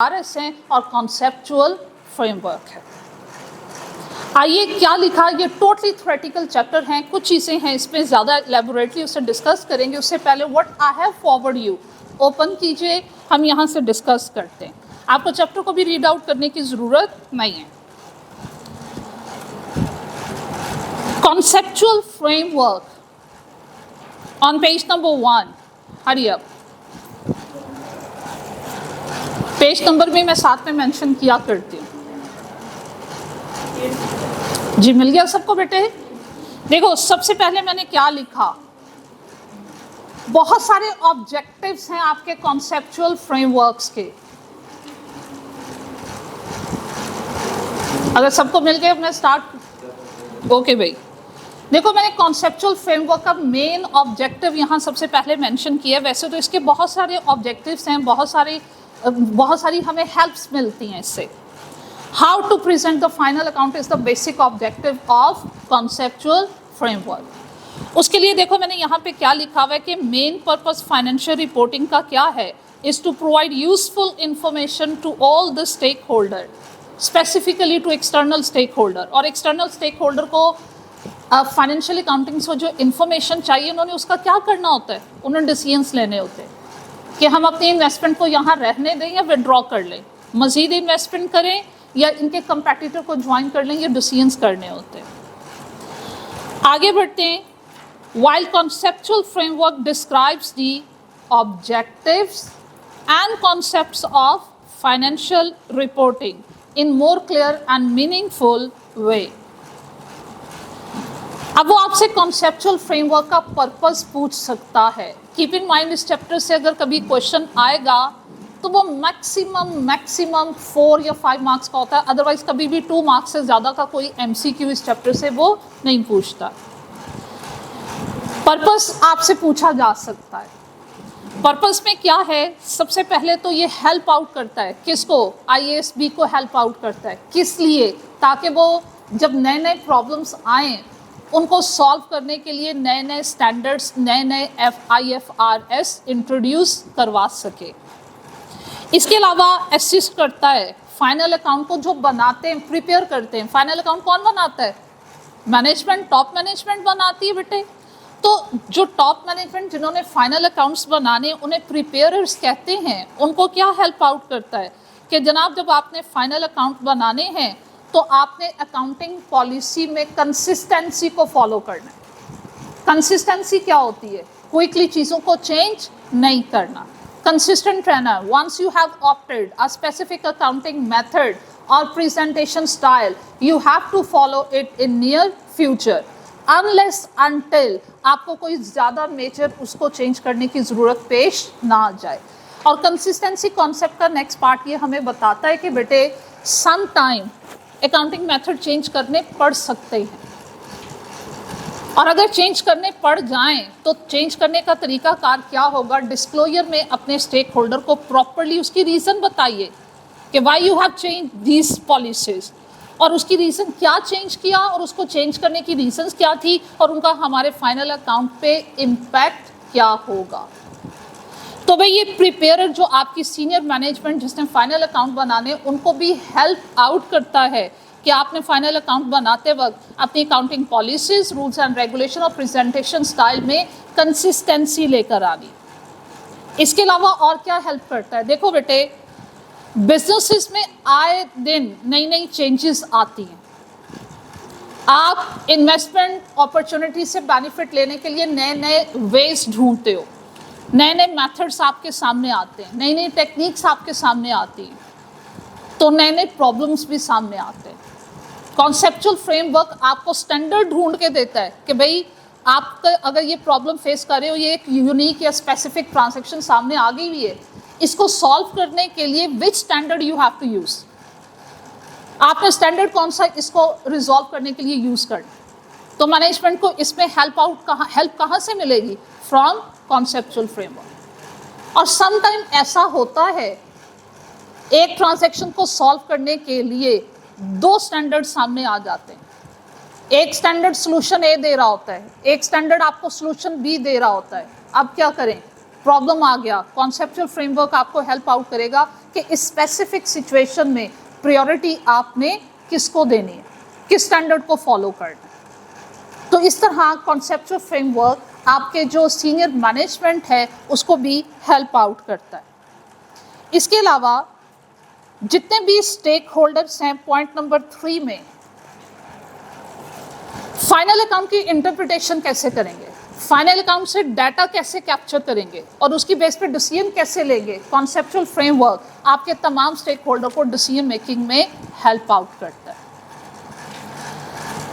RS है और conceptual framework है। आइए क्या लिखा, ये टोटली थ्योरेटिकल चैप्टर हैं, कुछ चीज़ें हैं इसमें ज़्यादा एलेबोरेटली उससे डिस्कस करेंगे। उससे पहले what I have forward you open कीजिए, हम यहाँ से डिस्कस करते हैं। आपको चैप्टर को भी रीड आउट करने की ज़रूरत नहीं है। Conceptual framework on page number 1, hurry up. Page number भी मैं साथ में मेंशन किया करती हूँ। जी मिल गया सबको बेटे? देखो सबसे पहले मैंने क्या लिखा, बहुत सारे ऑब्जेक्टिव्स हैं आपके कॉन्सेप्चुअल फ्रेमवर्क्स के। अगर सबको मिल गए मैं स्टार्ट। ओके भाई, देखो मैंने कॉन्सेप्चुअल फ्रेमवर्क का मेन ऑब्जेक्टिव यहाँ सबसे पहले मेंशन किया। वैसे तो इसके बहुत सारे ऑब्जेक्टिव्स हैं, बहुत सारी हमें हेल्प्स मिलती हैं इससे। How to present the final account is the basic objective of conceptual framework. उसके लिए देखो मैंने यहाँ पे क्या लिखा हुआ है कि मेन पर्पस फाइनेंशियल रिपोर्टिंग का क्या है, is to provide useful information to all the stakeholder, specifically to external stakeholder. और एक्सटर्नल स्टेक होल्डर को फाइनेंशियल अकाउंटिंग से जो इन्फॉर्मेशन चाहिए उन्होंने उसका क्या करना होता है, उन्होंने डिसीजंस लेने होते हैं कि हम अपनी इन्वेस्टमेंट को यहाँ रहने दें या विड्रॉ कर लें, मजीद इन्वेस्टमेंट करें या इनके कंपेटिटर को ज्वाइन कर लें, ये डिसीजंस करने होते हैं। आगे बढ़ते हैं। While conceptual framework describes the objectives and concepts of financial reporting in more clear and meaningful वे। अब वो आपसे कॉन्सेप्चुअल फ्रेमवर्क का पर्पस पूछ सकता है। कीप इन माइंड इस चैप्टर से अगर कभी क्वेश्चन आएगा तो वो मैक्सिमम 4 या 5 मार्क्स का होता है, अदरवाइज कभी भी 2 मार्क्स से ज़्यादा का कोई MCQ इस चैप्टर से वो नहीं पूछता। पर्पस आपसे पूछा जा सकता है। पर्पस में क्या है, सबसे पहले तो ये हेल्प आउट करता है किसको, IASB को हेल्प आउट करता है। किस लिए? ताकि वो जब नए नए प्रॉब्लम्स आएँ उनको सॉल्व करने के लिए नए नए स्टैंडर्ड्स, नए नए IFRS इंट्रोड्यूस करवा सके। इसके अलावा असिस्ट करता है फाइनल अकाउंट को जो बनाते हैं, प्रिपेयर करते हैं। फाइनल अकाउंट कौन बनाता है? मैनेजमेंट, टॉप मैनेजमेंट बनाती है बेटे। तो जो टॉप मैनेजमेंट जिन्होंने फाइनल अकाउंट्स बनाने, उन्हें प्रिपेयरर्स कहते हैं। उनको क्या हेल्प आउट करता है कि जनाब जब आपने फाइनल अकाउंट बनाने हैं तो आपने अकाउंटिंग पॉलिसी में कंसिस्टेंसी को फॉलो करना है। कंसिस्टेंसी क्या होती है? क्विकली चीज़ों को चेंज नहीं करना, कंसिस्टेंट रहना। Once you have opted a specific accounting method और presentation style, you have to follow it in near future unless until आपको कोई ज़्यादा मेजर उसको चेंज करने की ज़रूरत पेश ना आ जाए। और कंसिस्टेंसी कॉन्सेप्ट का नेक्स्ट पार्ट ये हमें बताता है कि बेटे some time accounting method change करने पड़ सकते हैं, और अगर चेंज करने पड़ जाएं तो चेंज करने का तरीका कार क्या होगा। डिस्क्लोजर में अपने स्टेक होल्डर को प्रॉपर्ली उसकी रीज़न बताइए कि why you have change these policies, और उसकी रीज़न क्या चेंज किया और उसको चेंज करने की रीजंस क्या थी और उनका हमारे फाइनल अकाउंट पे इम्पैक्ट क्या होगा। तो भाई ये प्रिपेयरर जो आपकी सीनियर मैनेजमेंट जिसने फाइनल अकाउंट बनाने, उनको भी हेल्प आउट करता है कि आपने फाइनल अकाउंट बनाते वक्त अपनी accounting policies, rules and regulation और प्रेजेंटेशन स्टाइल में कंसिस्टेंसी लेकर आनी। इसके अलावा और क्या हेल्प करता है? देखो बेटे बिजनेसेस में आए दिन नई नई चेंजेस आती हैं। आप इन्वेस्टमेंट अपॉर्चुनिटी से बेनिफिट लेने के लिए नए नए वेज ढूंढते हो, नए नए मेथड्स आपके सामने आते हैं, नई नई टेक्निक्स आपके सामने आती हैं, तो नए नए प्रॉब्लम्स भी सामने आते हैं। कॉन्सेप्चुअल फ्रेमवर्क आपको स्टैंडर्ड ढूंढ के देता है कि भाई आपका अगर ये प्रॉब्लम फेस कर रहे हो, ये एक यूनिक या स्पेसिफिक ट्रांजैक्शन सामने आ गई हुई है, इसको सॉल्व करने के लिए which standard you have to use. आपने स्टैंडर्ड कौन सा इसको रिजॉल्व करने के लिए यूज़ करना। तो मैनेजमेंट को इसमें हेल्प कहाँ से मिलेगी? From conceptual framework. और सम टाइम ऐसा होता है एक ट्रांजैक्शन को सॉल्व करने के लिए 2 स्टैंडर्ड सामने आ जाते हैं। एक स्टैंडर्ड सोल्यूशन A दे रहा होता है, एक स्टैंडर्ड आपको सोल्यूशन B दे रहा होता है। अब क्या करें? प्रॉब्लम आ गया, कॉन्सेप्चुअल फ्रेमवर्क आपको हेल्प आउट करेगा कि इस स्पेसिफिक सिचुएशन में प्रायोरिटी आपने किसको देनी है, किस स्टैंडर्ड को फॉलो करना है। तो इस तरह कॉन्सेप्चुअल फ्रेमवर्क आपके जो सीनियर मैनेजमेंट है उसको भी हेल्प आउट करता है। इसके अलावा जितने भी स्टेक होल्डर्स हैं, पॉइंट नंबर 3 में फाइनल अकाउंट की इंटरप्रिटेशन कैसे करेंगे, फाइनल अकाउंट से डाटा कैसे कैप्चर करेंगे और उसकी बेस पे डिसीजन कैसे लेंगे। कॉन्सेप्चुअल फ्रेमवर्क आपके तमाम स्टेक होल्डर को डिसीजन मेकिंग में हेल्प आउट करता है।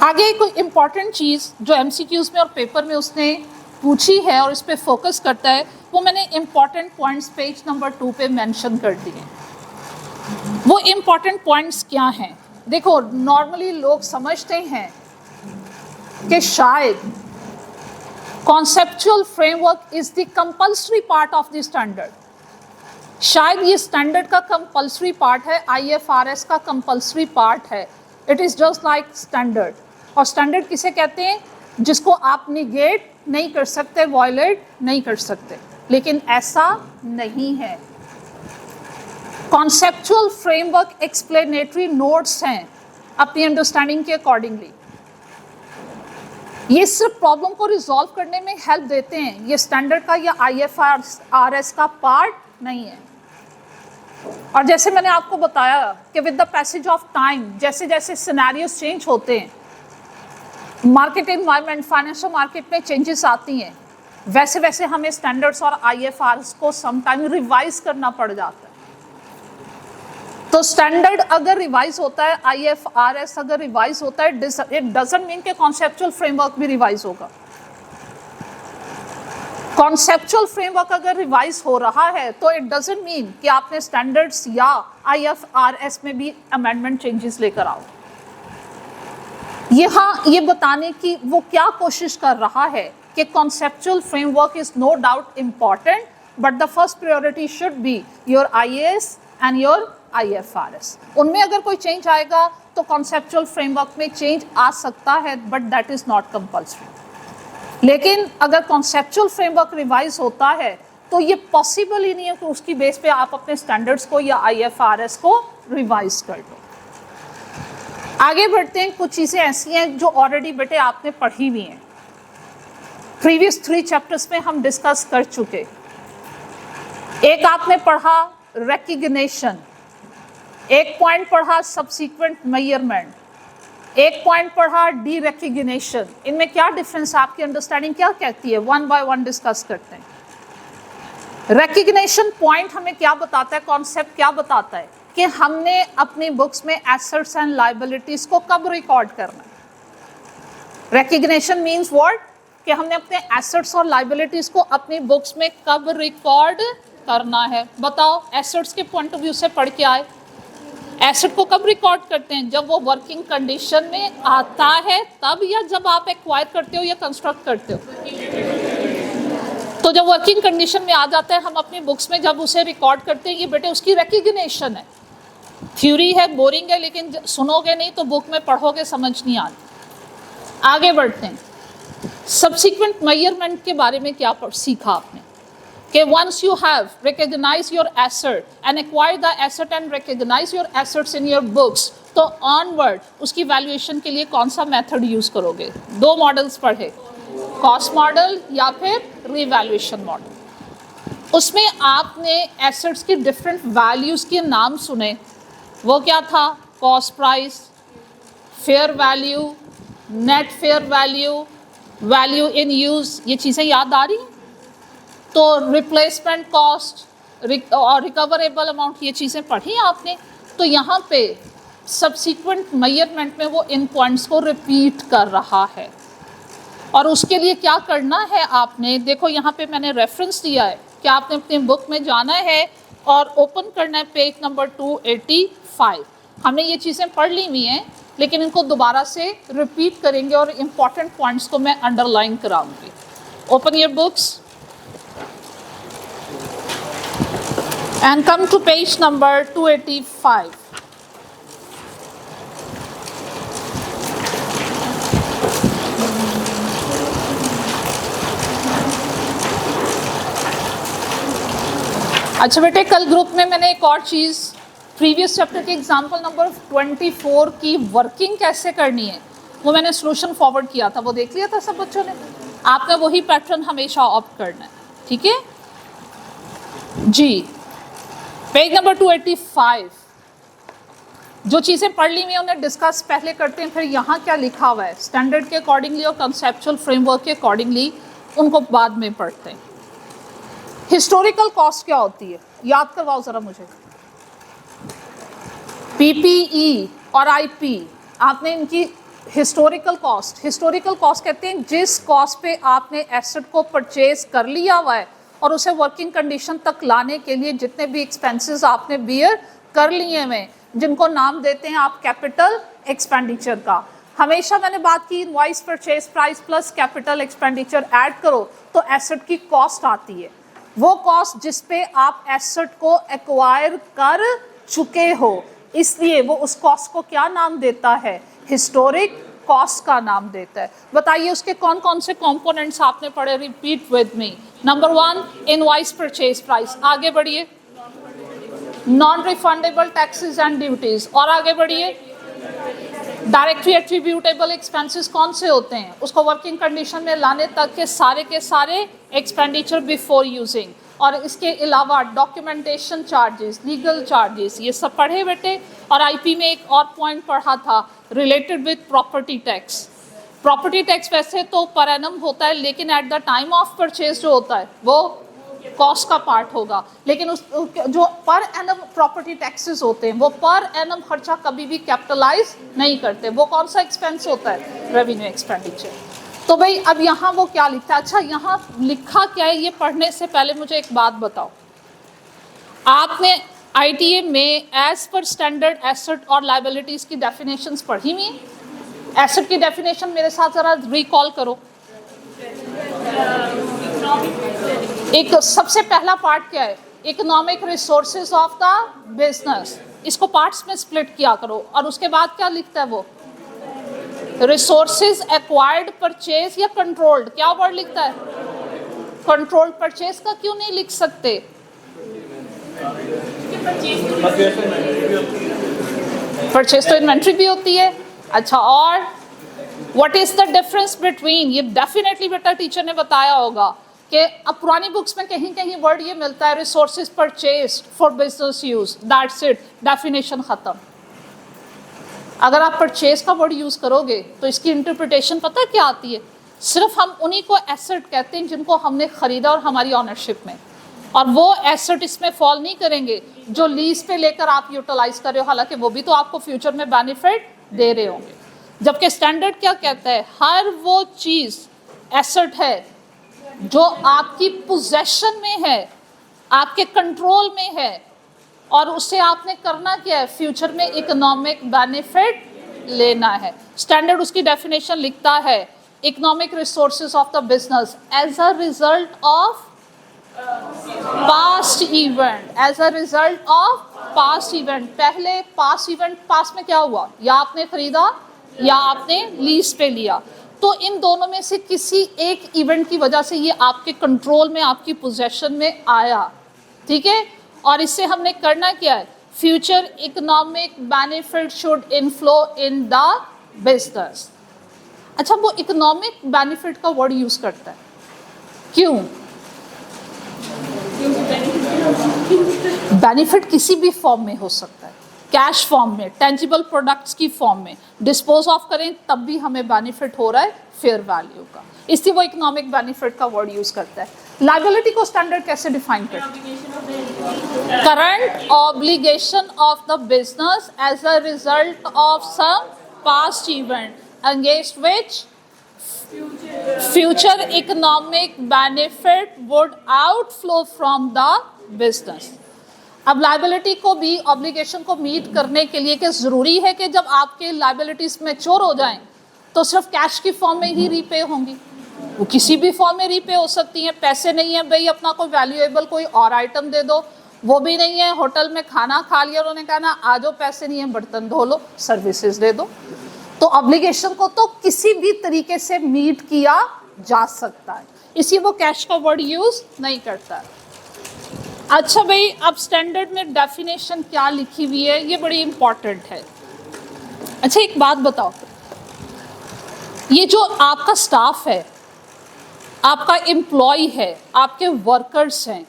आगे कोई इंपॉर्टेंट चीज़ जो एमसीक्यूज में और पेपर में उसने पूछी है और इस पे फोकस करता है, वो मैंने इंपॉर्टेंट पॉइंट्स पेज नंबर 2 पे मेंशन कर दिए। वो इंपॉर्टेंट पॉइंट्स क्या हैं? देखो, नॉर्मली लोग समझते हैं कि शायद conceptual framework is the compulsory part of the standard. शायद ये स्टैंडर्ड का कंपल्सरी पार्ट है, आईएफआरएस का कंपल्सरी पार्ट है। It is just like standard. और स्टैंडर्ड किसे कहते हैं? जिसको आप निगेट नहीं कर सकते, वॉयलेट नहीं कर सकते। लेकिन ऐसा नहीं है। कॉन्सेप्चुअल फ्रेमवर्क एक्सप्लेनेटरी नोट्स हैं अपनी अंडरस्टैंडिंग के अकॉर्डिंगली। ये सिर्फ प्रॉब्लम को रिजॉल्व करने में हेल्प देते हैं, ये स्टैंडर्ड का या आईएफआरएस का पार्ट नहीं है। और जैसे मैंने आपको बताया कि with the passage of time, जैसे जैसे सिनेरियोस चेंज होते हैं, मार्केट एनवायरनमेंट, फाइनेंशियल मार्केट में चेंजेस आती हैं, वैसे वैसे हमें स्टैंडर्ड्स और आईएफआरएस को समटाइम रिवाइज करना पड़ जाता है। तो स्टैंडर्ड अगर रिवाइज होता है, आईएफआरएस अगर रिवाइज होता है, इट डजंट मीन कि कॉन्सेप्चुअल फ्रेमवर्क भी रिवाइज होगा। कॉन्सेप्चुअल फ्रेमवर्क अगर रिवाइज हो रहा है तो इट डजंट मीन कि आपने स्टैंडर्ड्स या आईएफआरएस में भी अमेंडमेंट चेंजेस लेकर आओ। यहाँ ये बताने की वो क्या कोशिश कर रहा है कि conceptual framework is no doubt important, but the first priority should be your IAS and your IFRS. उनमें अगर कोई चेंज आएगा तो कॉन्सेप्चुअल फ्रेमवर्क में चेंज आ सकता है, but that is not compulsory. लेकिन अगर कॉन्सेप्चुअल फ्रेमवर्क रिवाइज होता है तो ये पॉसिबल ही नहीं है कि उसकी बेस पे आप अपने स्टैंडर्ड्स को या आईएफआरएस को रिवाइज कर दो। आगे बढ़ते हैं। कुछ चीज़ें ऐसी हैं जो ऑलरेडी बेटे आपने पढ़ी हुई हैं, प्रीवियस 3 चैप्टर्स में हम डिस्कस कर चुके। एक आपने पढ़ा रिकग्निशन, एक पॉइंट पढ़ा सब्सिक्वेंट मेजरमेंट, एक पॉइंट पढ़ा डी रिकग्निशन। इनमें क्या डिफरेंस, आपकी अंडरस्टैंडिंग क्या कहती है? 1 बाय 1 डिस्कस करते हैं। रिकग्निशन पॉइंट हमें क्या बताता है, कॉन्सेप्ट क्या बताता है कि हमने अपनी बुक्स में एसेट्स एंड लायबिलिटीज को कब रिकॉर्ड करना है। रिकग्निशन मीन्स व्हाट, कि हमने अपने एसेट्स और लायबिलिटीज को अपनी बुक्स में कब रिकॉर्ड करना है। बताओ, एसेट्स के पॉइंट ऑफ व्यू से पढ़ के आए, एसेट को कब रिकॉर्ड करते हैं? जब वो वर्किंग कंडीशन में आता है तब, या जब आप एक्वायर करते हो या कंस्ट्रक्ट करते हो? तो जब वर्किंग कंडीशन में आ जाता है, हम अपनी बुक्स में जब उसे रिकॉर्ड करते हैं, ये बेटे उसकी रिकग्निशन है। थ्योरी है, बोरिंग है, लेकिन सुनोगे नहीं तो बुक में पढ़ोगे समझ नहीं आती। आगे बढ़ते हैं। सब्सिक्वेंट मेजरमेंट के बारे में क्या सीखा आपने कि once you have recognise your asset and acquire the asset and recognise your assets in your books, तो ऑनवर्ड उसकी वैल्यूएशन के लिए कौन सा मेथड यूज करोगे? 2 मॉडल्स पढ़े, कॉस्ट मॉडल या फिर रिवैल्यूएशन मॉडल। उसमें आपने एसेट्स की डिफरेंट वैल्यूज़ के नाम सुने। वो क्या था? Cost price, fair value, net fair value, value in use. ये चीज़ें याद आ रही हैं? तो रिप्लेसमेंट कॉस्ट और रिकवरेबल अमाउंट, ये चीज़ें पढ़ी आपने। तो यहाँ पे सब्सिक्वेंट मेजरमेंट में वो इन पॉइंट्स को रिपीट कर रहा है। और उसके लिए क्या करना है आपने, देखो यहाँ पे मैंने रेफरेंस दिया है कि आपने अपनी बुक में जाना है और ओपन करना है पेज नंबर 285। हमने ये चीज़ें पढ़ ली हुई हैं, लेकिन इनको दोबारा से रिपीट करेंगे और इम्पॉर्टेंट पॉइंट्स को मैं अंडरलाइन कराऊंगी। Open your books and come to page number 285. अच्छा बेटे, कल ग्रुप में मैंने एक और चीज़, प्रीवियस चैप्टर के एग्जाम्पल नंबर 24 की वर्किंग कैसे करनी है वो मैंने सोल्यूशन फॉरवर्ड किया था, वो देख लिया था सब बच्चों ने। आपने वही पैटर्न हमेशा ऑप्ट करना है, ठीक है जी। पेज नंबर 285, जो चीज़ें पढ़ ली हुई उन्हें डिस्कस पहले करते हैं, फिर यहाँ क्या लिखा हुआ है स्टैंडर्ड के अकॉर्डिंगली और कंसेप्चुअल फ्रेमवर्क के अकॉर्डिंगली उनको बाद में पढ़ते हैं। हिस्टोरिकल कॉस्ट क्या होती है, याद करवाओ ज़रा मुझे। पीपीई और आईपी, आपने इनकी हिस्टोरिकल कॉस्ट कहते हैं जिस कॉस्ट पे आपने एसेट को परचेज कर लिया हुआ है और उसे वर्किंग कंडीशन तक लाने के लिए जितने भी एक्सपेंसेस आपने बियर कर लिए हुए, जिनको नाम देते हैं आप कैपिटल एक्सपेंडिचर का। हमेशा मैंने बात की invoice purchase price plus capital expenditure add करो तो एसेट की कॉस्ट आती है, वो कॉस्ट जिस पे आप एसेट को एक्वायर कर चुके हो, इसलिए वो उस कॉस्ट को क्या नाम देता है, हिस्टोरिक कॉस्ट का नाम देता है। बताइए उसके कौन कौन से कंपोनेंट्स आपने पढ़े, repeat with me. Number 1 invoice purchase price, आगे बढ़िए। Non refundable taxes and duties, और आगे बढ़िए। डायरेक्टली एट्रीब्यूटेबल एक्सपेंसेस कौन से होते हैं, उसको वर्किंग कंडीशन में लाने तक के सारे एक्सपेंडिचर बिफोर यूजिंग, और इसके अलावा डॉक्यूमेंटेशन चार्जेस, लीगल चार्जेस, ये सब पढ़े बेटे। और आईपी में एक और पॉइंट पढ़ा था related with property tax. Property tax वैसे तो पर एनम होता है, लेकिन eight the time of purchase जो होता है वो कॉस्ट का पार्ट होगा, लेकिन उस जो पर एनम प्रॉपर्टी टैक्सेस होते हैं वो पर एनम खर्चा कभी भी कैपिटलाइज नहीं करते, वो कौन सा एक्सपेंस होता है, रेवेन्यू एक्सपेंडिचर। तो भाई अब यहाँ वो क्या लिखता है, अच्छा यहाँ लिखा क्या है ये पढ़ने से पहले मुझे एक बात बताओ, आपने आईटीए में एज पर स्टैंडर्ड एसेट और लायबिलिटीज की डेफिनेशंस पढ़ी हुई हैं। एसेट की डेफिनेशन मेरे साथ जरा रिकॉल करो। एक सबसे पहला पार्ट क्या है, economic resources of the business, इसको पार्ट्स में स्प्लिट किया करो। और उसके बाद क्या लिखता है वो, रिसोर्सेज एक्वायर्ड परचेज या कंट्रोल्ड, क्या वर्ड लिखता है, कंट्रोल्ड। परचेज का क्यों नहीं लिख सकते, परचेज तो इन्वेंट्री भी होती है। अच्छा, और what is the difference between, ये डेफिनेटली बेटा टीचर ने बताया होगा कि अब पुरानी बुक्स में कहीं कहीं वर्ड ये मिलता है resources purchase for business use, that's it, definition खत्म। अगर आप परचेज का वर्ड यूज करोगे तो इसकी इंटरप्रिटेशन पता है क्या आती है, सिर्फ हम उन्हीं को एसेट कहते हैं जिनको हमने खरीदा और हमारी ऑनरशिप में, और वो एसेट इसमें फॉल नहीं करेंगे जो लीज पे लेकर आप यूटिलाइज कर रहे हो, हालांकि वो भी तो आपको फ्यूचर में बेनिफिट दे रहे होंगे। जबकि स्टैंडर्ड क्या कहता है, हर वो चीज एसेट है जो आपकी पोजेशन में है, आपके कंट्रोल में है, और उससे आपने करना क्या है, फ्यूचर में इकोनॉमिक बेनिफिट लेना है। स्टैंडर्ड उसकी डेफिनेशन लिखता है, economic resources of the business as a result of past event, as a result of past event. पहले पास्ट इवेंट, पास्ट में क्या हुआ, या आपने खरीदा या आपने लीज पे लिया, तो इन दोनों में से किसी एक इवेंट की वजह से ये आपके कंट्रोल में, आपकी पोजेशन में आया, ठीक है। और इससे हमने करना क्या है, future economic benefit should inflow in the business. अच्छा, वो इकोनॉमिक बेनिफिट का वर्ड यूज करता है, क्यों? बेनिफिट किसी भी फॉर्म में हो सकता है, कैश फॉर्म में, टेंजिबल प्रोडक्ट्स की फॉर्म में, डिस्पोज ऑफ करें तब भी हमें बेनिफिट हो रहा है फेयर वैल्यू का, इसलिए वो इकोनॉमिक बेनिफिट का वर्ड यूज करता है। लायबिलिटी को स्टैंडर्ड कैसे डिफाइन करता है, current obligation of the business as a result of some past event against which future economic benefit would outflow from the business. अब लायबिलिटी को भी, ऑब्लिगेशन को मीट करने के लिए कि ज़रूरी है कि जब आपके लायबिलिटीज मैच्योर हो जाएं तो सिर्फ कैश की फॉर्म में ही रीपे होंगी, वो किसी भी फॉर्म में रीपे हो सकती हैं। पैसे नहीं है भाई, अपना कोई वैल्यूएबल कोई और आइटम दे दो, वो भी नहीं है, होटल में खाना खा लिया, उन्होंने कहा ना आ जाओ, पैसे नहीं है, बर्तन धो लो, सर्विसेज दे दो। तो ऑब्लिगेशन को तो किसी भी तरीके से मीट किया जा सकता है, इसी वो कैश का वर्ड यूज नहीं करता है। अच्छा भाई, अब स्टैंडर्ड में डेफिनेशन क्या लिखी हुई है, ये बड़ी इंपॉर्टेंट है। अच्छा एक बात बताओ, ये जो आपका स्टाफ है, आपका एम्प्लॉय है, आपके वर्कर्स हैं,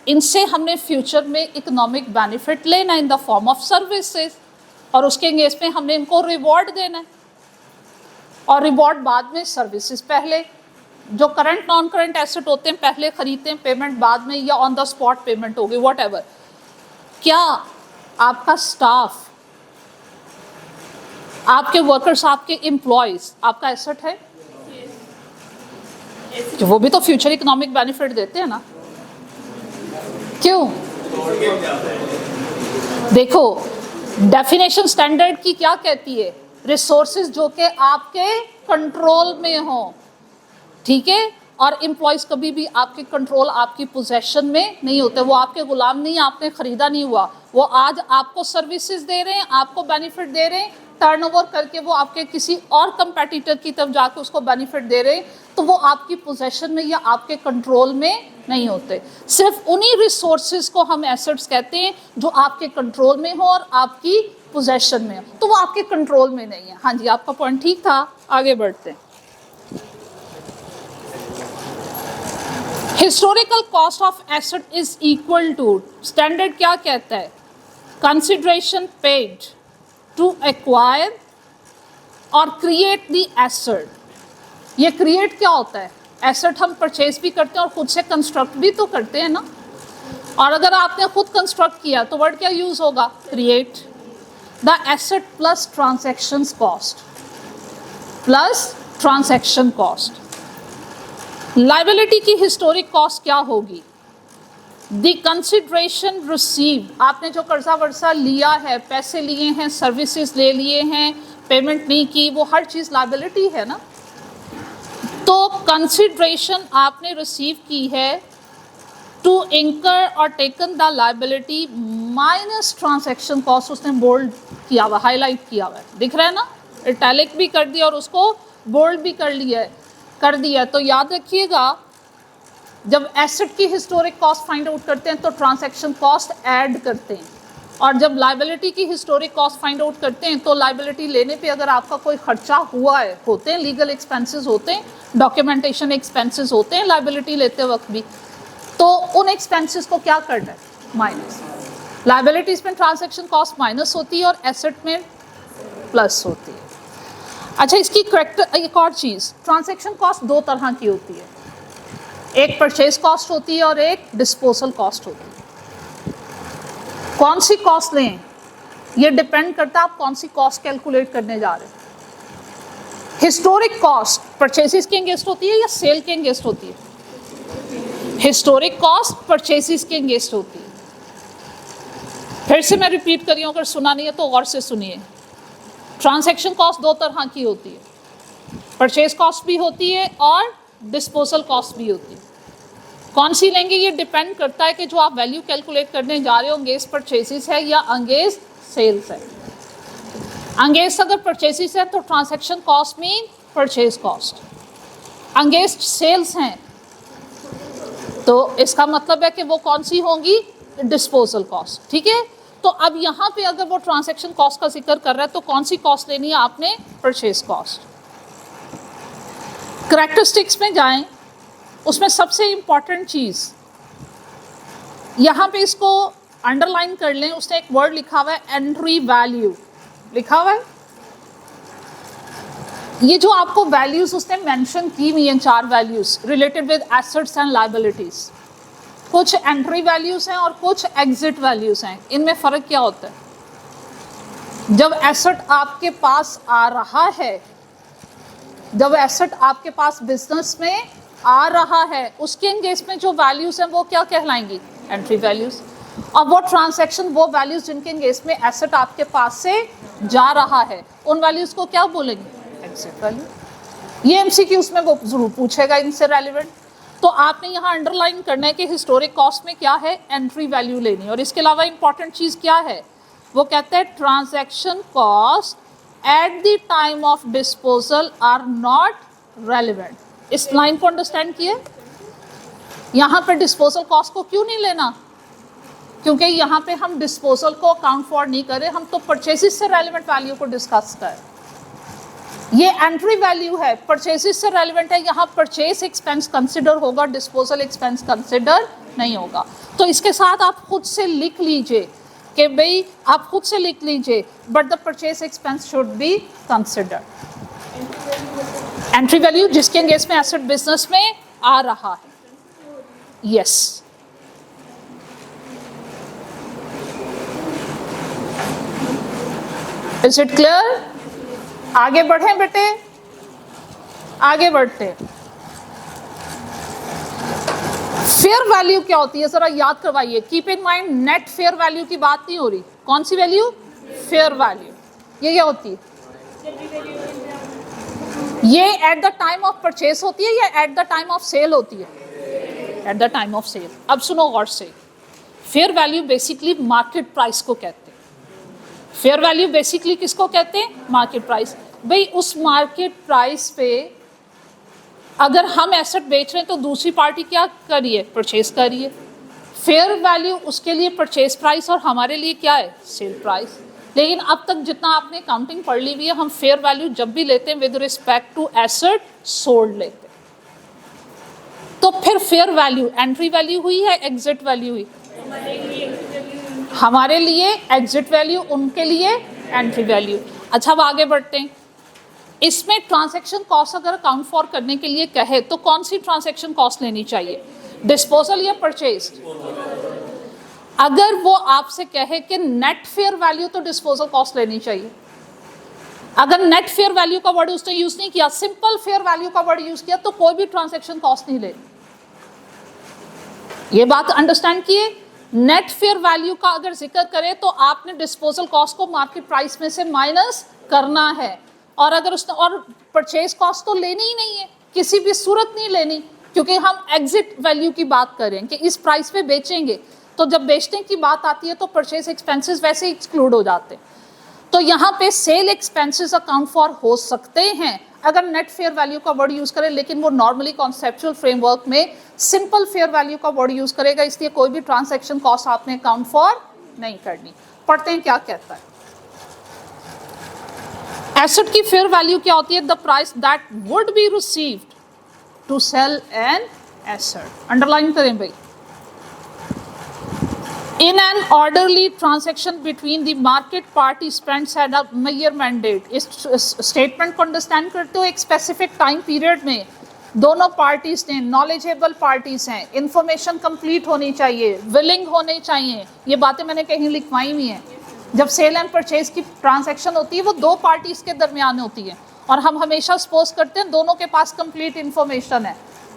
इनसे हमने फ्यूचर में इकोनॉमिक बेनिफिट लेना in the form of services, और उसके एंगेज में हमने इनको रिवॉर्ड देना है, और रिवॉर्ड बाद में, सर्विसेज पहले। जो करंट नॉन करंट एसेट होते हैं पहले खरीदते हैं, पेमेंट बाद में, या ऑन द स्पॉट पेमेंट होगी, वॉट एवर। क्या आपका स्टाफ, आपके वर्कर्स, आपके एम्प्लॉयज आपका एसेट है? तो वो भी तो फ्यूचर इकोनॉमिक बेनिफिट देते हैं ना, क्यों? देखो डेफिनेशन स्टैंडर्ड की क्या कहती है, रिसोर्सेज जो कि आपके कंट्रोल में हो, ठीक है, और एम्प्लॉयज कभी भी आपके कंट्रोल, आपकी पोजेशन में नहीं होते, वो आपके गुलाम नहीं, आपने खरीदा नहीं हुआ, वो आज आपको सर्विसेज दे रहे हैं, आपको बेनिफिट दे रहे हैं, टर्नओवर करके वो आपके किसी और कंपेटिटर की तरफ जाके उसको बेनिफिट दे रहे हैं, तो वो आपकी पोजेशन में या आपके कंट्रोल में नहीं होते। सिर्फ उन्हीं रिसोर्सेज को हम एसेट्स कहते हैं जो आपके कंट्रोल में हो और आपकी पोजेशन में हो, तो वो आपके कंट्रोल में नहीं है। हाँ जी, आपका पॉइंट ठीक था, आगे बढ़ते हैं। Historical cost of asset is equal to, standard क्या कहता है, कंसिडरेशन पेड टू एक्वायर और क्रिएट द एसेट। ये क्रिएट क्या होता है, एसेट हम परचेज भी करते हैं और खुद से कंस्ट्रक्ट भी तो करते हैं ना, और अगर आपने खुद कंस्ट्रक्ट किया तो वर्ड क्या यूज होगा, create. The asset plus transaction cost, plus transaction cost. Liability की हिस्टोरिक कॉस्ट क्या होगी, द कंसिडरेशन रिसीव, आपने जो कर्जा वर्जा लिया है, पैसे लिए हैं, सर्विसेज ले लिए हैं, पेमेंट नहीं की, वो हर चीज़ लाइबिलिटी है ना। तो कंसिडरेशन आपने रिसीव की है, टू इंकर और taken the liability minus transaction cost, उसने बोल्ड किया हुआ, हाईलाइट किया हुआ है, दिख रहा है ना, इटैलिक भी कर दिया और उसको बोल्ड भी कर दिया। तो याद रखिएगा, जब एसेट की हिस्टोरिक कॉस्ट फाइंड आउट करते हैं तो ट्रांजैक्शन कॉस्ट ऐड करते हैं, और जब लाइबिलिटी की हिस्टोरिक कॉस्ट फाइंड आउट करते हैं तो लाइबिलिटी लेने पे अगर आपका कोई खर्चा हुआ है, होते हैं लीगल एक्सपेंसेस, होते हैं डॉक्यूमेंटेशन एक्सपेंसेस, होते हैं लाइबिलिटी लेते वक्त भी, तो उन एक्सपेंसेस को क्या करना है, माइनस। लाइबिलिटीज में ट्रांजैक्शन कॉस्ट माइनस होती है और एसेट में प्लस होती है। अच्छा, इसकी करेक्ट एक और चीज़, ट्रांजैक्शन कॉस्ट दो तरह की होती है, एक परचेज कॉस्ट होती है और एक डिस्पोजल कॉस्ट होती है। कौन सी कॉस्ट लें, ये डिपेंड करता है आप कौन सी कॉस्ट कैलकुलेट करने जा रहे हैं। हिस्टोरिक कॉस्ट परचेजेस के अगेंस्ट होती है या सेल के अगेंस्ट होती है? हिस्टोरिक कॉस्ट परचेजेस के अगेंस्ट होती है। फिर से मैं रिपीट कर रही हूँ, अगर सुना नहीं है तो गौर से सुनिए। ट्रांजैक्शन कॉस्ट दो तरह की होती है, परचेज कॉस्ट भी होती है और डिस्पोजल कॉस्ट भी होती है। कौन सी लेंगे ये डिपेंड करता है कि जो आप वैल्यू कैलकुलेट करने जा रहे हो अंगेंस्ट परचेजेस है या अंगेंस्ट सेल्स है। अंगेंस्ट अगर परचेजेस है तो transaction cost mean purchase cost, against sales हैं तो इसका मतलब है कि वो कौन सी होंगी, डिस्पोजल कॉस्ट। ठीक है, तो अब यहाँ पे अगर वो ट्रांजैक्शन कॉस्ट का जिक्र कर रहा है तो कौन सी कॉस्ट लेनी है आपने, परचेज कॉस्ट। करैक्टरिस्टिक्स में जाएं, उसमें सबसे इंपॉर्टेंट चीज़ यहाँ पे इसको अंडरलाइन कर लें, उसने एक वर्ड लिखा हुआ है एंट्री वैल्यू, लिखा हुआ है। ये जो आपको वैल्यूज उसने मेंशन की हुई हैं, चार values related with assets and liabilities, कुछ एंट्री वैल्यूज हैं और कुछ एग्जिट वैल्यूज हैं। इनमें फ़र्क क्या होता है? जब एसेट आपके पास आ रहा है, जब एसेट आपके पास बिजनेस में आ रहा है, उसके एंगेज में जो वैल्यूज हैं वो क्या कहलाएंगी, एंट्री वैल्यूज। और वो ट्रांजैक्शन, वो वैल्यूज जिनके एंगेज में एसेट आपके पास से जा रहा है, उन वैल्यूज को क्या बोलेंगे, एग्जिट वैल्यू। ये एमसीक्यूज में वो जरूर पूछेगा इनसे रेलिवेंट। तो आपने यहाँ अंडरलाइन करना है कि हिस्टोरिक कॉस्ट में क्या है, एंट्री वैल्यू लेनी। और इसके अलावा इंपॉर्टेंट चीज़ क्या है, वो कहते हैं transaction cost at the time of disposal are not relevant. इस लाइन को अंडरस्टैंड किए। यहाँ पर डिस्पोजल कॉस्ट को क्यों नहीं लेना, क्योंकि यहाँ पे हम डिस्पोजल को अकाउंट फॉर नहीं करें, हम तो परचेसिस से रेलिवेंट वैल्यू को डिस्कस करें। ये एंट्री वैल्यू है, परचेसिस से रेलिवेंट है, यहाँ परचेस एक्सपेंस कंसिडर होगा, डिस्पोजल एक्सपेंस कंसिडर नहीं होगा। तो इसके साथ आप खुद से लिख लीजिए कि भाई आप खुद से लिख लीजिए but the purchase expense should be considered. Entry value जिसके अंगेंस्ट में एसेट बिजनेस में आ रहा है, यस। Is it clear? आगे बढ़े बेटे, आगे बढ़ते। फेयर वैल्यू क्या होती है जरा याद करवाइए। Keep in mind net fair value की बात नहीं हो रही। कौन सी वैल्यू? Fair value. ये क्या होती है? ये at the time of purchase होती है या at the time of sale होती है? At the time of sale. अब सुनो गौर से, fair value basically market price को कहते हैं। फेयर वैल्यू बेसिकली किसको कहते हैं? Market price. भाई उस मार्केट प्राइस पे अगर हम एसेट बेच रहे हैं तो दूसरी पार्टी क्या कर रही है? परचेज कर रही है। फेयर वैल्यू उसके लिए परचेज प्राइस और हमारे लिए क्या है? Sale price. लेकिन अब तक जितना आपने अकाउंटिंग पढ़ ली हुई है, हम फेयर वैल्यू जब भी लेते हैं with respect to asset sold लेते हैं। तो फिर फेयर वैल्यू एंट्री वैल्यू हुई है, एग्जिट वैल्यू हुई? हमारे लिए एग्जिट वैल्यू, उनके लिए एंट्री वैल्यू। अच्छा अब आगे बढ़ते हैं। इसमें ट्रांजैक्शन कॉस्ट अगर अकाउंट फॉर करने के लिए कहे तो कौन सी ट्रांजैक्शन कॉस्ट लेनी चाहिए? डिस्पोजल या परचेज? अगर वो आपसे कहे कि नेट फेयर वैल्यू तो डिस्पोजल कॉस्ट लेनी चाहिए। अगर नेट फेयर वैल्यू का वर्ड उसने यूज नहीं किया, सिंपल फेयर वैल्यू का वर्ड यूज किया, तो कोई भी ट्रांजैक्शन कॉस्ट नहीं लेनी। ये बात अंडरस्टैंड किए। नेट फेयर वैल्यू का अगर जिक्र करें तो आपने डिस्पोजल कॉस्ट को मार्केट प्राइस में से माइनस करना है। और अगर उसने और परचेज कॉस्ट तो लेनी ही नहीं है, किसी भी सूरत नहीं लेनी, क्योंकि हम एग्जिट वैल्यू की बात करें कि इस प्राइस पे बेचेंगे। तो जब बेचने की बात आती है तो परचेज एक्सपेंसेस वैसे ही एक्सक्लूड हो जाते हैं। तो यहाँ पे सेल एक्सपेंसेस अकाउंट फॉर हो सकते हैं अगर नेट फेयर वैल्यू का वर्ड यूज करें, लेकिन वो नॉर्मली कॉन्सेप्चुअल फ्रेमवर्क में सिंपल फेयर वैल्यू का वर्ड यूज करेगा, इसलिए कोई भी ट्रांजैक्शन कॉस्ट आपने अकाउंट फॉर नहीं करनी। पढ़ते हैं क्या कहता है। एसेट की फेयर वैल्यू क्या होती है? The price that would be received to sell an asset. Underline करें भाई। In an orderly transaction between the market participants at a measurement date, इस स्टेटमेंट को अंडरस्टैंड करते हो? एक स्पेसिफिक टाइम पीरियड में दोनों पार्टीज ने, नॉलेजेबल पार्टीज हैं, इंफॉर्मेशन कंप्लीट होनी चाहिए, विलिंग होने चाहिए। ये बातें मैंने कहीं लिखवाई हुई हैं। जब सेल एंड परचेज की ट्रांजैक्शन होती है वो दो पार्टीज के दरमियान होती है, और हम हमेशा सपोज करते हैं दोनों के पास कंप्लीट इंफॉर्मेशन है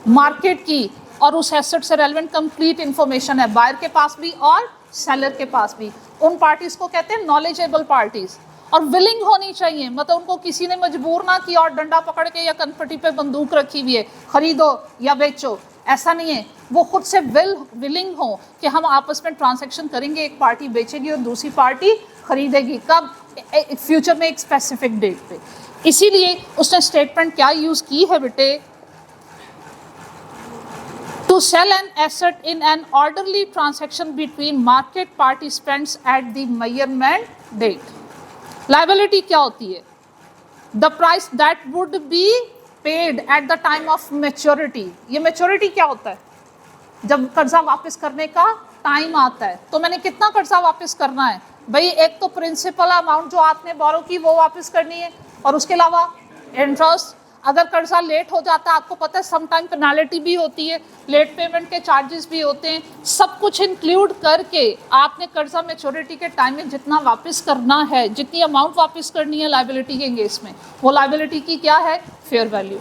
मार्केट की, और उस एसेट से रेलेवेंट कंप्लीट इंफॉर्मेशन है बायर के पास भी और सेलर के पास भी। उन पार्टीज को कहते हैं नॉलेजेबल पार्टीज। और विलिंग होनी चाहिए, मतलब उनको किसी ने मजबूर ना किया और डंडा पकड़ के या कनपट्टी पे बंदूक रखी हुई है खरीदो या बेचो, ऐसा नहीं है। वो खुद से विलिंग हो कि हम आपस में ट्रांजैक्शन करेंगे, एक पार्टी बेचेगी और दूसरी पार्टी खरीदेगी। कब? फ्यूचर में एक स्पेसिफिक डेट पे। इसीलिए उसने स्टेटमेंट क्या यूज की है बेटे? To sell an asset in an orderly transaction between market participants at the measurement date. Liability क्या होती है? The price that would be paid at the time of maturity. ये maturity क्या होता है? जब कर्जा वापस करने का टाइम आता है। तो मैंने कितना कर्जा वापस करना है? भाई एक तो प्रिंसिपल अमाउंट जो आपने बोरो की वो वापस करनी है, और उसके अलावा इंटरेस्ट। अगर कर्जा लेट हो जाता है, आपको पता है समटाइम पेनाल्टी भी होती है, लेट पेमेंट के चार्जेस भी होते हैं। सब कुछ इंक्लूड करके आपने कर्जा मैच्योरिटी के टाइम में जितना वापस करना है, जितनी अमाउंट वापस करनी है लायबिलिटी के एंगेज में, वो लायबिलिटी की क्या है? Fair value.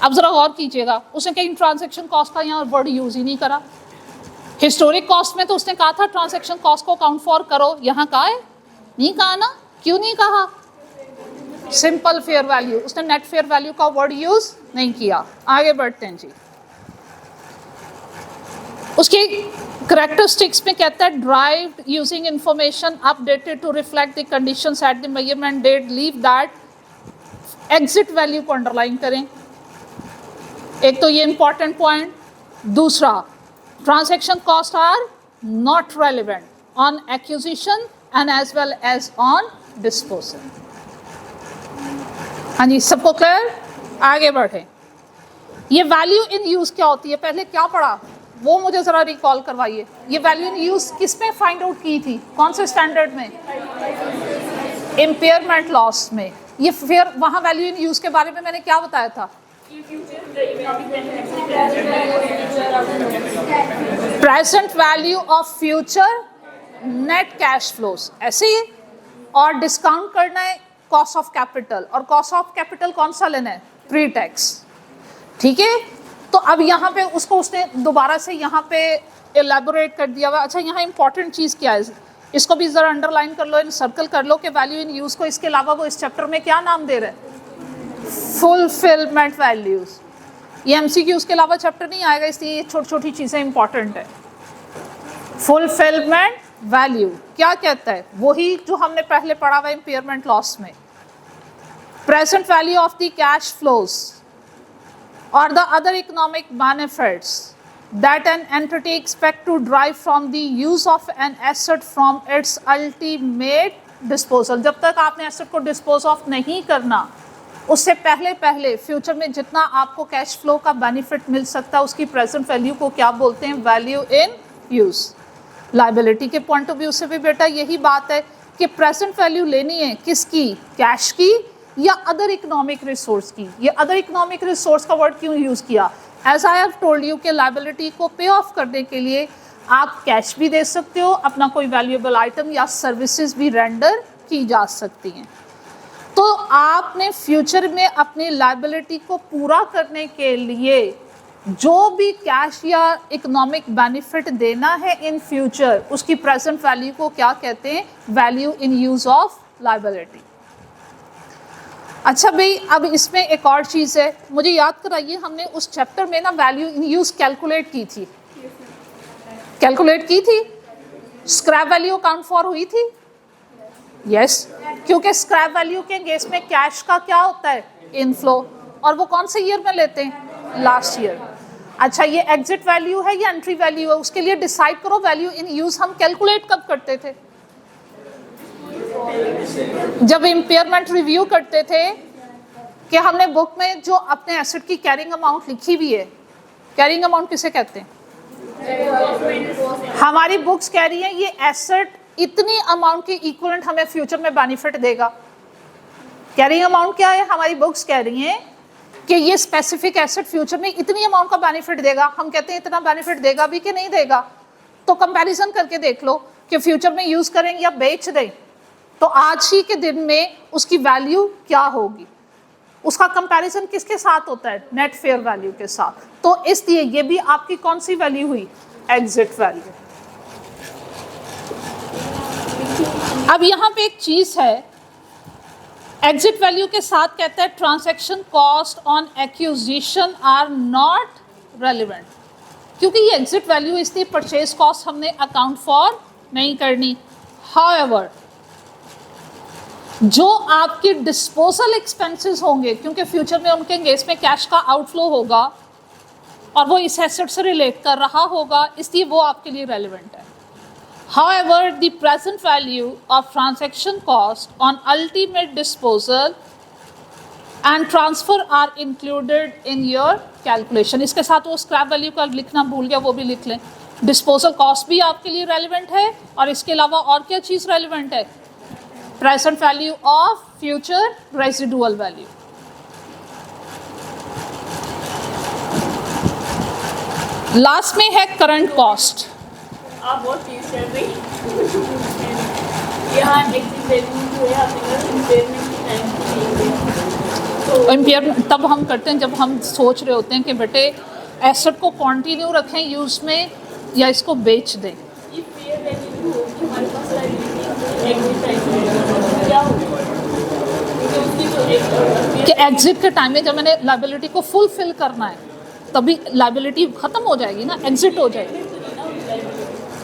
अब जरा गौर कीजिएगा, उसने कहीं ट्रांजैक्शन कॉस्ट का यहाँ वर्ड यूज ही नहीं करा। हिस्टोरिक कॉस्ट में तो उसने कहा था ट्रांजैक्शन कॉस्ट को अकाउंट फॉर करो, यहाँ कहा है? नहीं कहा ना। क्यों नहीं कहा? सिंपल फेयर वैल्यू, उसने नेट फेयर वैल्यू का वर्ड यूज नहीं किया। आगे बढ़ते हैं जी। उसके कैरेक्टरिस्टिक्स में कहता है derived using information updated to reflect the conditions at the measurement date, leave that. Exit value को अंडरलाइन करें। एक तो ये इंपॉर्टेंट पॉइंट। दूसरा, transaction cost are not relevant on acquisition and as well as on disposal. हाँ जी, सबको clear? आगे बढ़े। ये वैल्यू इन यूज क्या होती है, पहले क्या पढ़ा वो मुझे जरा रिकॉल करवाइए। ये वैल्यू इन यूज किस में फाइंड आउट की थी, कौन से स्टैंडर्ड में? इम्पेयरमेंट लॉस में। ये फिर वहाँ वैल्यू इन यूज के बारे में मैंने क्या बताया था? Present value of future net cash flows, ऐसे ही। और डिस्काउंट करना है कॉस्ट ऑफ कैपिटल, और कॉस्ट ऑफ कैपिटल कौन सा लेना है? Pre tax. ठीक है, तो अब यहाँ पे उसको उसने दोबारा से यहाँ पे एलैबोरेट कर दिया हुआ। अच्छा, यहाँ इंपॉर्टेंट चीज़ क्या है, इसको भी ज़रा अंडरलाइन कर लो, इन सर्कल कर लो कि वैल्यू इन यूज़ को इसके अलावा वो इस चैप्टर में क्या नाम दे रहे हैं? Fulfilment values. ये एमसीक्यूज़ के अलावा चैप्टर नहीं आएगा, इसलिए ये छोटी छोटी चीज़ें इंपॉर्टेंट है। फुलफिलमेंट वैल्यू क्या कहता है? वही जो हमने पहले पढ़ा हुआ इम्पेयरमेंट लॉस में। Present value of the cash flows or the other economic benefits that an entity expect to derive from the use of an asset from its ultimate disposal। जब तक आपने एसेट को डिस्पोज ऑफ नहीं करना, उससे पहले future में जितना आपको कैश फ्लो का बेनिफिट मिल सकता है, उसकी प्रेजेंट वैल्यू को क्या बोलते हैं? Value in use. लायबिलिटी के पॉइंट ऑफ व्यू से भी बेटा यही बात है कि प्रेजेंट वैल्यू लेनी है किसकी? कैश की या अदर इकोनॉमिक रिसोर्स की। ये अदर इकोनॉमिक रिसोर्स का वर्ड क्यों यूज़ किया? As I have told you कि लायबिलिटी को पे ऑफ करने के लिए आप कैश भी दे सकते हो, अपना कोई वैल्यूएबल आइटम या सर्विसेज भी रेंडर की जा सकती हैं। तो आपने फ्यूचर में अपनी लायबिलिटी को पूरा करने के लिए जो भी कैश या इकोनॉमिक बेनिफिट देना है इन फ्यूचर, उसकी प्रेजेंट वैल्यू को क्या कहते हैं? Value in use of liability. अच्छा भाई, अब इसमें एक और चीज़ है, मुझे याद कराइए, हमने उस चैप्टर में ना वैल्यू इन यूज कैलकुलेट की थी, स्क्रैप वैल्यू अकाउंट फॉर हुई थी। यस, क्योंकि स्क्रैप वैल्यू के केस में कैश का क्या होता है? इनफ्लो, और वो कौन से ईयर में लेते हैं? Last year. अच्छा, ये एग्जिट वैल्यू है या एंट्री वैल्यू है? उसके लिए डिसाइड करो वैल्यू इन यूज हम कैलकुलेट कब करते थे? जब इम्पेयरमेंट रिव्यू करते थे कि हमने बुक में जो अपने एसेट की कैरिंग अमाउंट लिखी हुई है, कैरिंग अमाउंट किसे कहते हैं? हमारी बुक्स कह रही है ये एसेट इतनी अमाउंट के इक्विवेलेंट हमें फ्यूचर में बेनिफिट देगा। कैरिंग अमाउंट क्या है? हमारी बुक्स कह रही हैं कि ये स्पेसिफिक एसेट फ्यूचर में इतनी अमाउंट का बेनिफिट देगा। हम कहते हैं इतना बेनिफिट देगा भी कि नहीं देगा, तो कंपैरिजन करके देख लो कि फ्यूचर में यूज करें या बेच दें, तो आज ही के दिन में उसकी वैल्यू क्या होगी। उसका कंपैरिजन किसके साथ होता है? नेट फेयर वैल्यू के साथ। तो इसलिए ये भी आपकी कौन सी वैल्यू हुई? Exit value. अब यहाँ पे एक चीज है, एग्जिट वैल्यू के साथ कहता है transaction cost on acquisition are not relevant, क्योंकि ये एग्जिट वैल्यू इसलिए परचेज कॉस्ट हमने अकाउंट फॉर नहीं करनी। हाउएवर, जो आपके डिस्पोजल एक्सपेंसेस होंगे, क्योंकि फ्यूचर में उनके केस में कैश का आउटफ्लो होगा और वो इस एसेट से रिलेट कर रहा होगा, इसलिए वो आपके लिए रेलिवेंट है। However, the present value of transaction cost on ultimate disposal and transfer are included in your calculation। इसके साथ वो स्क्रैप वैल्यू का लिखना भूल गया, वो भी लिख लें। डिस्पोजल कॉस्ट भी आपके लिए रेलिवेंट है, और इसके अलावा और क्या चीज़ रेलिवेंट है? Present value of future residual value. Last में है करंट कॉस्ट। आप बहुत चीज कर रही यहाँ इम्पेयरमेंट तब हम करते हैं जब हम सोच रहे होते हैं कि बेटे एसेट को कंटिन्यू रखें यूज में या इसको बेच दें। कि एग्जिट के टाइम में जब मैंने लायबिलिटी को फुलफिल करना है, तभी लायबिलिटी खत्म हो जाएगी ना, एग्जिट हो जाएगी।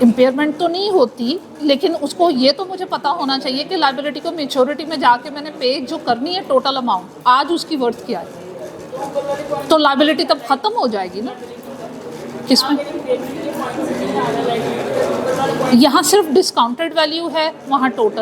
इम्पेयरमेंट तो नहीं होती, लेकिन उसको ये तो मुझे पता होना चाहिए कि लायबिलिटी को मेच्योरिटी में जाके मैंने पे जो करनी है टोटल अमाउंट, आज उसकी वर्थ क्या है, तो लायबिलिटी तब खत्म हो जाएगी ना। किसमें? वाला पॉइंट यहाँ सिर्फ डिस्काउंटेड वैल्यू है, वहाँ टोटल